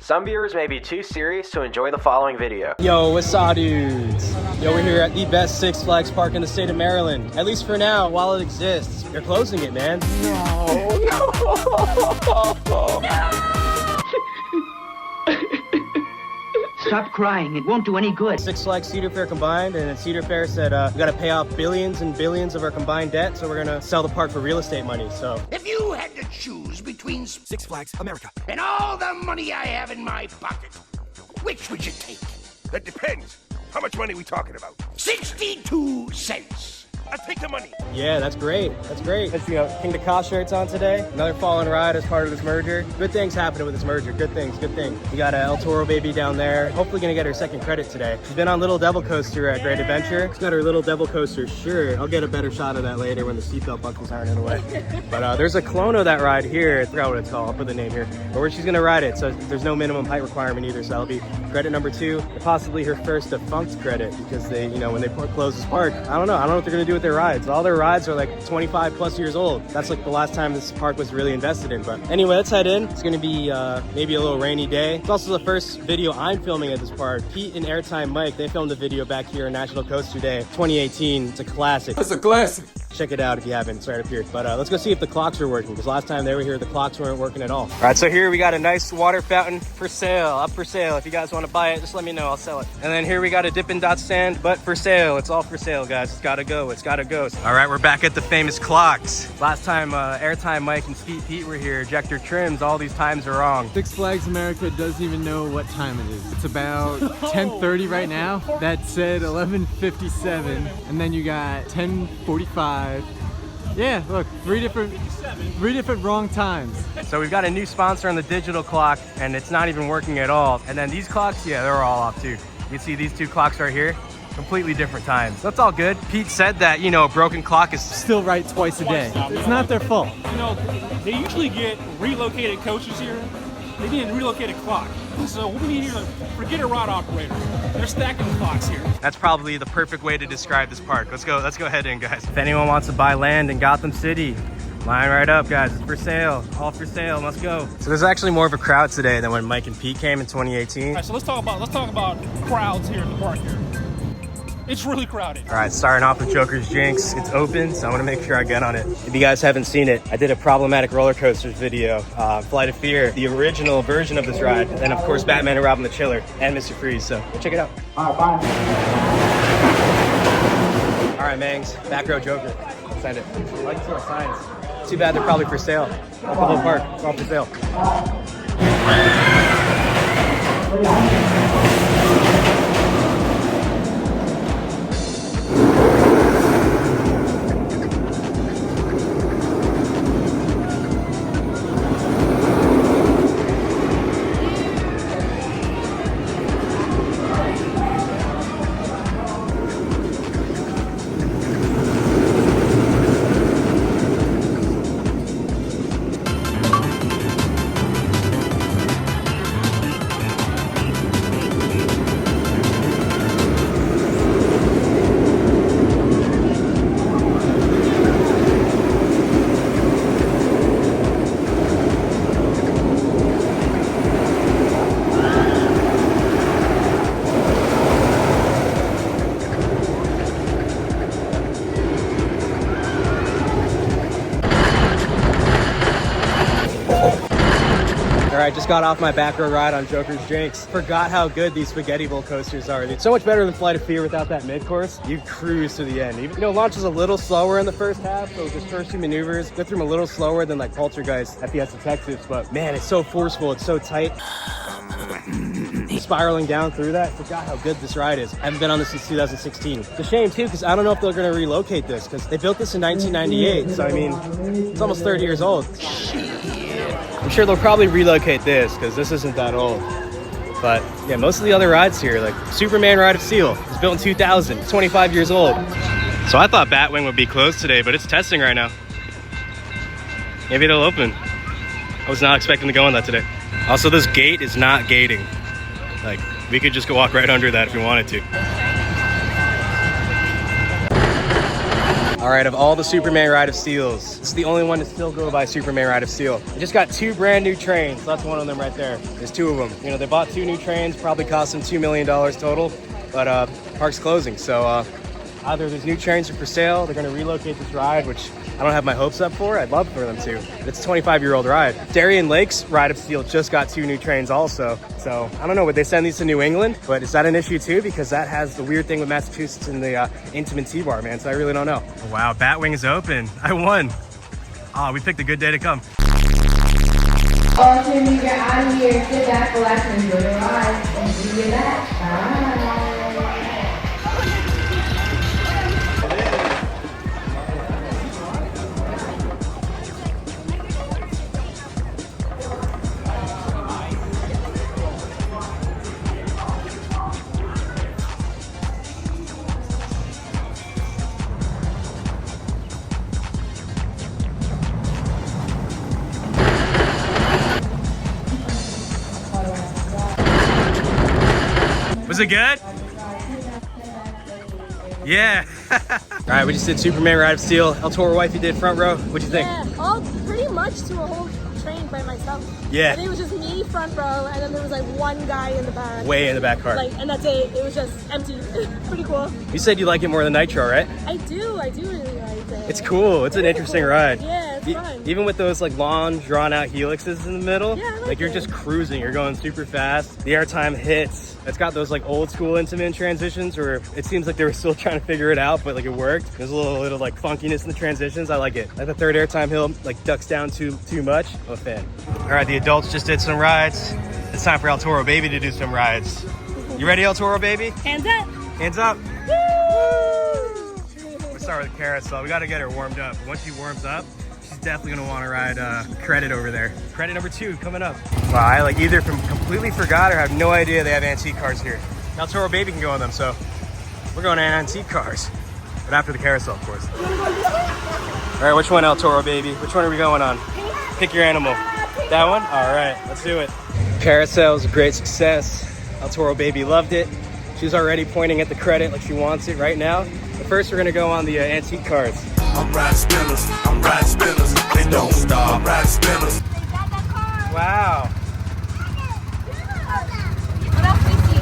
Some viewers may be too serious to enjoy the following video. Yo, what's up, dudes? Yo, we're here at the best Six Flags park in the state of Maryland. At least for now, while it exists. They're closing it, man. Stop crying. It won't do any good. Six Flags Cedar Fair combined, and then Cedar Fair said we got to pay off billions and billions of our combined debt, so we're going to sell the park for real estate money. So if you had to choose between Six Flags America and all the money I have in my pocket, which would you take? That depends. How much money are we talking about? 62 cents. I'll take the money. yeah, that's great. That's great. Let's see, King to Cost shirts on today. Another fallen ride as part of this merger. Good things happening with this merger. Good things, good things. We got a Toro Baby down there. Hopefully gonna get her second credit today. She's been on Little Devil Coaster at Great Adventure. She's got her Little Devil Coaster shirt. I'll get a better shot of that later when the seatbelt buckles aren't in the way. But there's a clone of that ride here. I forgot what it's called. I'll put the name here. But where she's gonna ride it. So there's no minimum height requirement either. So that'll be credit number 2. And possibly her first defunct credit because they, you know, when they close this park, I don't know what they're gonna do with their rides. All their rides are like 25 plus years old. That's like the last time this park was really invested in. But anyway, let's head in. It's gonna be maybe a little rainy day. It's also the first video I'm filming at this park. Pete and Airtime Mike, they filmed a video back here on National Coaster Day 2018. It's a classic. That's a classic. Check it out if you haven't. It's right up here. But let's go see if the clocks are working, because last time they were here, the clocks weren't working at all. All right, so here we got a nice water fountain for sale, up for sale. If you guys want to buy it, just let me know, I'll sell it. And then here we got a Dippin' Dot stand, but for sale. It's all for sale, guys. It's gotta go, it's gotta go. All right, we're back at the famous clocks. Last time Airtime Mike and Skeet Pete were here, ejector trims, all these times are wrong. Six Flags America doesn't even know what time it is. It's about 10:30 right now. That said 11:57, and then you got 10:45. Yeah, look, three different wrong times. So we've got a new sponsor on the digital clock, and it's not even working at all. And then these clocks, yeah, they're all off too. You can see these two clocks right here, completely different times. That's all good. Pete said that, you know, a broken clock is Still right twice a day. It's not their fault. You know, they usually get relocated coaches here. They need a relocated clock. So what we need here, forget a rod operator. They're stacking clocks here. That's probably the perfect way to describe this park. Let's go head in, guys. If anyone wants to buy land in Gotham City, line right up, guys. It's for sale, all for sale. Let's go. So there's actually more of a crowd today than when Mike and Pete came in 2018. All right, so let's talk about crowds here in the park here. It's really crowded. All right, starting off with Joker's Jinx. It's open, so I want to make sure I get on it. If you guys haven't seen it, I did a problematic roller coasters video, Flight of Fear, the original version of this ride, and of course Batman and Robin the Chiller, and Mr. Freeze. So check it out. All right, bye. All right, Mangs, back row Joker. Send it. I like to see our signs. Too bad they're probably for sale. The whole park, it's all for sale. All right, just got off my back row ride on Joker's Jinx. Forgot how good these spaghetti bowl coasters are. It's so much better than Flight of Fear without that mid-course. You cruise to the end. Even, you know, launch is a little slower in the first half, so just first 2 maneuvers, go through them a little slower than like Poltergeist at Fiesta Texas, but man, it's so forceful, it's so tight. Spiraling down through that, forgot how good this ride is. I haven't been on this since 2016. It's a shame too, because I don't know if they're gonna relocate this, because they built this in 1998, so I mean, it's almost 30 years old. I'm sure they'll probably relocate this because this isn't that old. But yeah, most of the other rides here, like Superman Ride of Steel, it's built in 2000, it's 25 years old. So I thought Batwing would be closed today, but it's testing right now. Maybe it'll open. I was not expecting to go on that today. Also, this gate is not gating. Like, we could just go walk right under that if we wanted to. All right, of all the Superman Ride of Steels, it's the only one to still go by Superman Ride of Steel. I just got 2 brand new trains. That's one of them right there. There's 2 of them. You know, they bought 2 new trains, probably cost them $2 million total, but park's closing. So either those new trains are for sale, they're gonna relocate this ride, which I don't have my hopes up for. I'd love for them to. But it's a 25-year-old ride. Darien Lake's Ride of Steel just got 2 new trains also. So I don't know, would they send these to New England? But is that an issue too? Because that has the weird thing with Massachusetts in the Intamin T-Bar, man. So I really don't know. Wow, Batwing is open. I won. Oh, we picked a good day to come. All soon you get out of here, sit back, relax, and enjoy the ride. And see you back. Bye. Was it good? Yeah. All right, we just did Superman Ride of Steel. El Toro Wifey did front row. What'd you think? Yeah, all pretty much to a whole train by myself. Yeah. I think it was just me front row, and then there was like one guy in the back. Way in the back car. Like, and that's it. It was just empty. Pretty cool. You said you like it more than Nitro, right? I do really like it. It's cool. It's an interesting ride. Yeah, it's fun. Even with those like long, drawn-out helixes in the middle, Yeah, I like you're just cruising. You're going super fast. The airtime hits. It's got those like old school Intamin transitions where it seems like they were still trying to figure it out, but like it worked. There's a little like funkiness in the transitions. I like it. Like the third airtime hill like ducks down too much. I'm a fan. All right, the adults just did some rides. It's time for El Toro Baby to do some rides. You ready, El Toro Baby? Hands up. Hands up. Woo! We'll start with the carousel. We got to get her warmed up. Once she warms up, she's definitely gonna want to ride Credit over there. Credit number 2 coming up. Wow, I like either completely forgot or have no idea they have antique cars here. El Toro Baby can go on them, so we're going to antique cars. But after the carousel, of course. All right, which one, El Toro Baby? Which one are we going on? Pick your animal. That one? All right, let's do it. Carousel was a great success. El Toro Baby loved it. She's already pointing at the Credit like she wants it right now. But first, we're gonna go on the antique cars. I'm ride spinners, they don't stop, ride spinners. Wow. What else we see?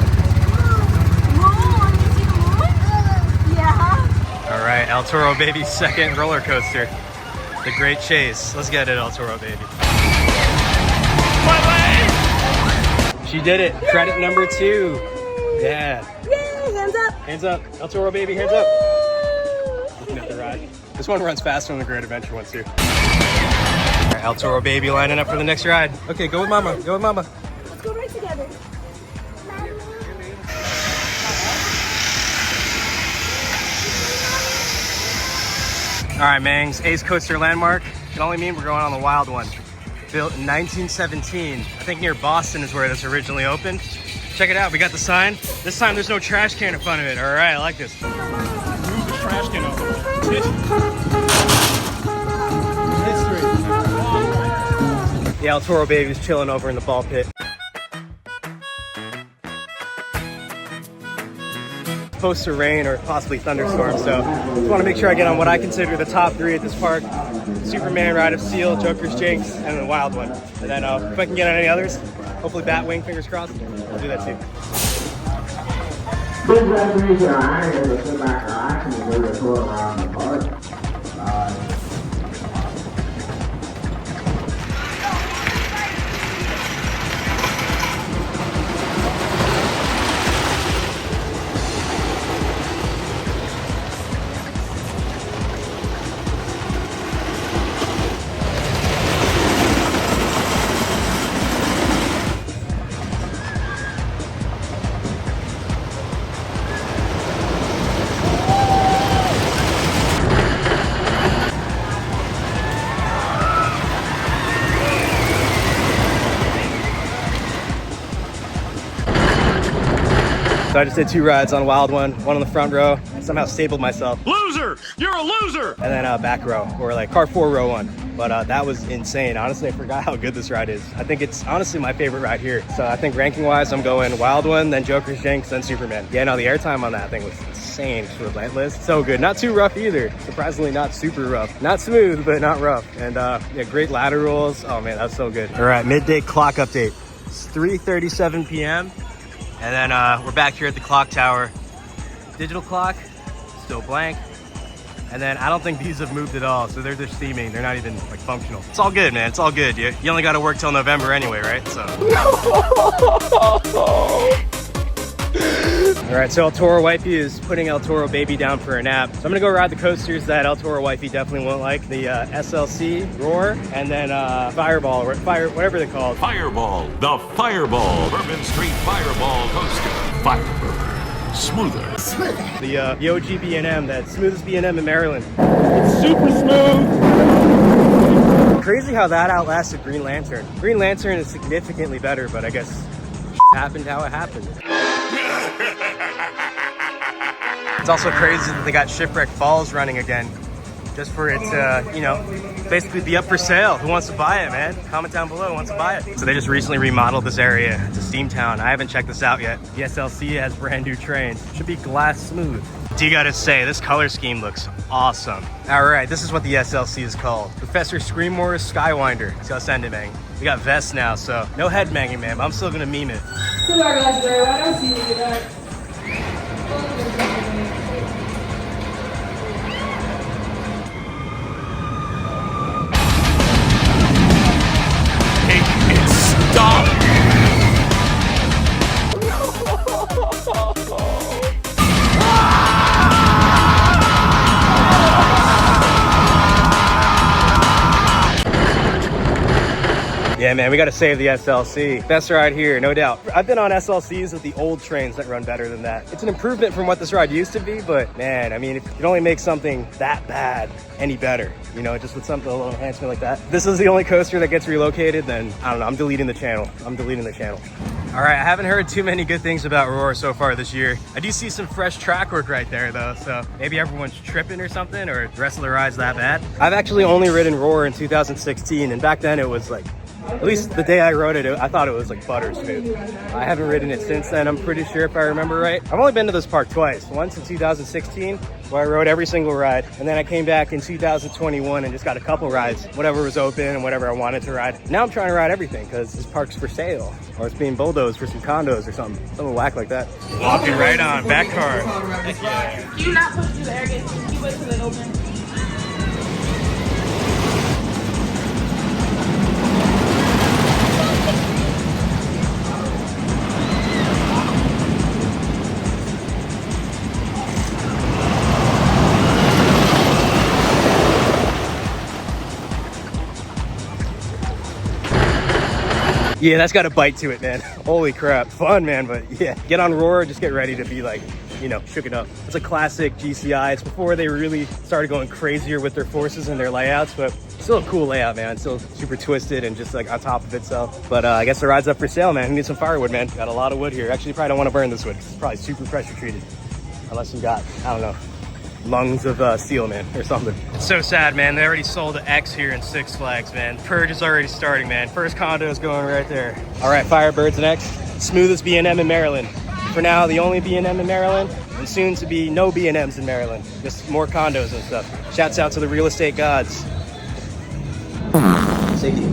Moon. You see the moon? Yeah. All right, El Toro Baby's second roller coaster. The Great Chase. Let's get it, El Toro Baby. She did it. Credit number 2. Yeah. Yay, hands up. Hands up. El Toro Baby, hands up. Looking at the ride. This one runs faster than the Great Adventure one, too. All right, El Toro Baby lining up for the next ride. Okay, go with Mama. Go with Mama. Let's go right together. All right, Mangs. Ace Coaster Landmark. Can only mean we're going on the wild one. Built in 1917. I think near Boston is where this originally opened. Check it out. We got the sign. This time there's no trash can in front of it. All right, I like this. Move the trash can over there. The El Toro Baby's chilling over in the ball pit. Supposed to rain or possibly thunderstorm, so just want to make sure I get on what I consider the top 3 at this park. Superman Ride of Steel, Joker's Jinx, and the wild one. And then if I can get on any others, hopefully Batwing, fingers crossed, I'll do that too. Please raise your hand and sit back relax and move your tour around the park. So I just did 2 rides on Wild One on the front row. I somehow stapled myself. Loser! You're a loser! And then back row, or like car 4 row 1. But that was insane. Honestly, I forgot how good this ride is. I think it's honestly my favorite ride here. So I think ranking wise, I'm going Wild One, then Joker's Jinx, then Superman. Yeah, no, the airtime on that thing was insane. insane. It's relentless. So good. Not too rough either. Surprisingly not super rough. Not smooth, but not rough. And yeah, great laterals. Oh man, that's so good. All right, midday clock update. It's 3:37 p.m. And then we're back here at the clock tower. Digital clock, still blank. And then I don't think these have moved at all, so they're just steaming. They're not even like functional. It's all good, man. It's all good. You only got to work till November anyway, right? So. All right, so El Toro Wifey is putting El Toro Baby down for a nap. So I'm gonna go ride the coasters that El Toro Wifey definitely won't like. The SLC, Roar, and then Fireball, or whatever they're called. Fireball, the Fireball, Bourbon Street Fireball Coaster. Fireball, smoother. The OG B&M, that smoothest B&M in Maryland. It's super smooth. Crazy how that outlasted Green Lantern. Green Lantern is significantly better, but I guess happened how it happened. It's also crazy that they got Shipwreck Falls running again, just for it to, you know, basically be up for sale. Who wants to buy it, man? Comment down below who wants to buy it. So they just recently remodeled this area to Steamtown. I haven't checked this out yet. The SLC has brand new trains. Should be glass smooth. Do you gotta say, this color scheme looks awesome. All right, this is what the SLC is called. Professor Screammore's Skywinder. See how send it, man. We got vests now, so no head banging, man, but I'm still gonna meme it. Stop! Yeah, man, we gotta save the SLC. Best ride here, no doubt. I've been on SLCs with the old trains that run better than that. It's an improvement from what this ride used to be, but man, I mean, if you can only make something that bad any better, you know, just with something, a little enhancement like that. If this is the only coaster that gets relocated, then I don't know, I'm deleting the channel. I'm deleting the channel. All right, I haven't heard too many good things about Roar so far this year. I do see some fresh track work right there though, so maybe everyone's tripping or something, or the rest of the ride's that bad. I've actually only ridden Roar in 2016, and back then it was like, at least the day I rode it, I thought it was like butter smooth. I haven't ridden it since then, I'm pretty sure, if I remember right. I've only been to this park twice. Once in 2016, where I rode every single ride. And then I came back in 2021 and just got a couple rides, whatever was open and whatever I wanted to ride. Now I'm trying to ride everything because this park's for sale. Or it's being bulldozed for some condos or something. Something whack like that. Walking right on, back car. Heck yeah. Can you not push through the air gates? Can you wait till it opens? Yeah, that's got a bite to it, man. Holy crap. Fun, man, but yeah. Get on Roar, just get ready to be like, you know, shook it up. It's a classic GCI. It's before they really started going crazier with their forces and their layouts, but still a cool layout, man. Still super twisted and just like on top of itself. But I guess the ride's up for sale, man. We need some firewood, man. Got a lot of wood here. Actually, you probably don't want to burn this wood. It's probably super pressure treated. Unless you got, I don't know, lungs of steel, man, or something. It's so sad, man. They already sold an X here in Six Flags, man. Purge is already starting, man. First condo is going right there. All right, Firebird's next. Smoothest B&M in Maryland. For now, the only B&M in Maryland, and soon to be no B&Ms in Maryland. Just more condos and stuff. Shouts out to the real estate gods. Safety.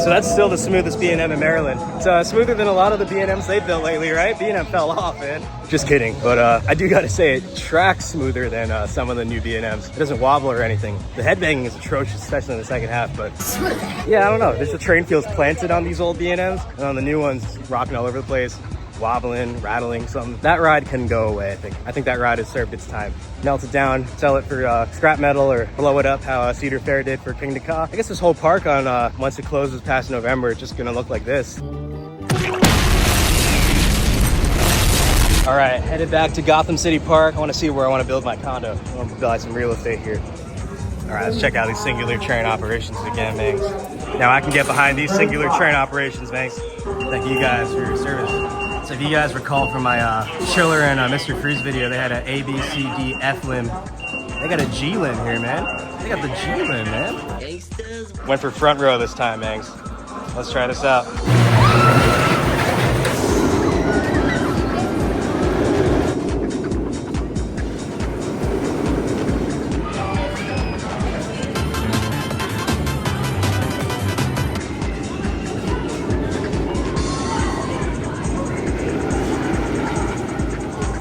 So that's still the smoothest B&M in Maryland. It's smoother than a lot of the B&Ms they've built lately, right? B&M fell off, man. Just kidding, but I do gotta say it tracks smoother than some of the new B&Ms. It doesn't wobble or anything. The headbanging is atrocious, especially in the second half, but yeah, I don't know. There's the train feels planted on these old B&Ms, and on the new ones, rocking all over the place, wobbling, rattling, something. That ride can go away, I think. I think that ride has served its time. Melt it down, sell it for scrap metal, or blow it up how Cedar Fair did for King Ka. I guess this whole park on once it closes past November, it's just gonna look like this. All right, headed back to Gotham City Park. I wanna see where I wanna build my condo. I wanna buy some real estate here. All right, let's check out these singular train operations again, man. Now I can get behind these singular train operations, thanks. Thank you guys for your service. So if you guys recall from my Chiller and Mr. Freeze video, they had an A, B, C, D, F limb. They got a G limb here, man. They got the G limb, man. Went for front row this time, Mangs. Let's try this out.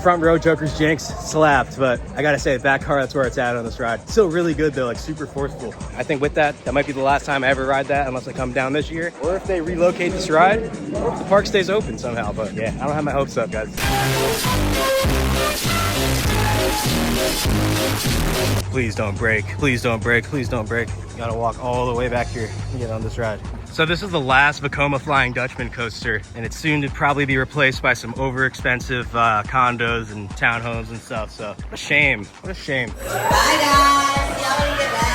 Front row Joker's Jinx slapped, but I gotta say, back car, that's where it's at on this ride. Still really good though, like super forceful. I think with that might be the last time I ever ride that unless I come down this year, or if they relocate this ride, or if the park stays open somehow. But yeah, I don't have my hopes up, guys. Please don't break, please don't break, please don't break. Gotta walk all the way back here to get on this ride. So this is the last Vekoma Flying Dutchman coaster, and it's soon to probably be replaced by some over-expensive condos and townhomes and stuff. So what a shame, what a shame. Bye guys, y'all need to get back.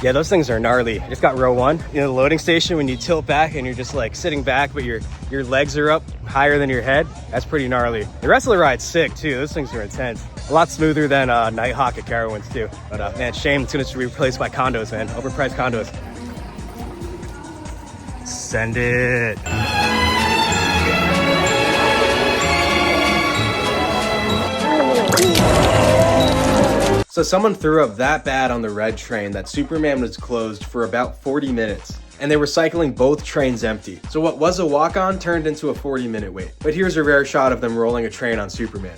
Yeah, those things are gnarly. I just got row one. You know, the loading station, when you tilt back and you're just like sitting back, but your legs are up higher than your head. That's pretty gnarly. The rest of the ride's sick too. Those things are intense. A lot smoother than Nighthawk at Carowinds too. But man, shame it's gonna be replaced by condos, man. Overpriced condos. Send it. So someone threw up that bad on the red train that Superman was closed for about 40 minutes. And they were cycling both trains empty. So what was a walk-on turned into a 40-minute wait. But here's a rare shot of them rolling a train on Superman.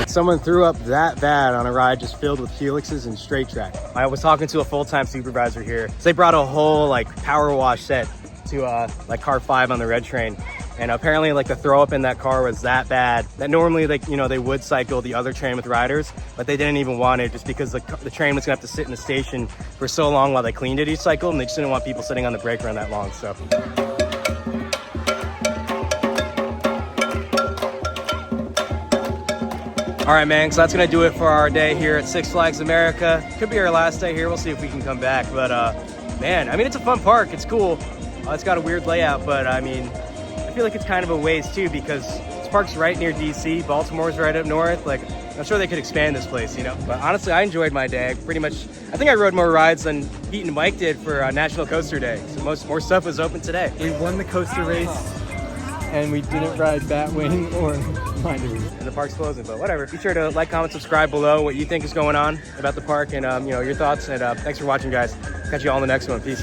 Someone threw up that bad on a ride just filled with helixes and straight track. I was talking to a full-time supervisor here. So they brought a whole like power wash set to like car 5 on the red train. And apparently like the throw up in that car was that bad that normally like, you know, they would cycle the other train with riders, but they didn't even want it just because the train was gonna have to sit in the station for so long while they cleaned it each cycle, and they just didn't want people sitting on the brake run that long, so. All right, man, so that's gonna do it for our day here at Six Flags America. Could be our last day here. We'll see if we can come back, but man, I mean, it's a fun park. It's cool. It's got a weird layout, but I mean, I feel like it's kind of a waste too because this park's right near DC. Baltimore's right up north. Like, I'm sure they could expand this place, you know? But honestly, I enjoyed my day. Pretty much, I think I rode more rides than Pete and Mike did for National Coaster Day. So more stuff was open today. We won the coaster race, and we didn't ride Batwing or Mindery. And the park's closing, but whatever. Be sure to like, comment, subscribe below what you think is going on about the park and you know, your thoughts. And thanks for watching, guys. Catch you all in the next one. Peace.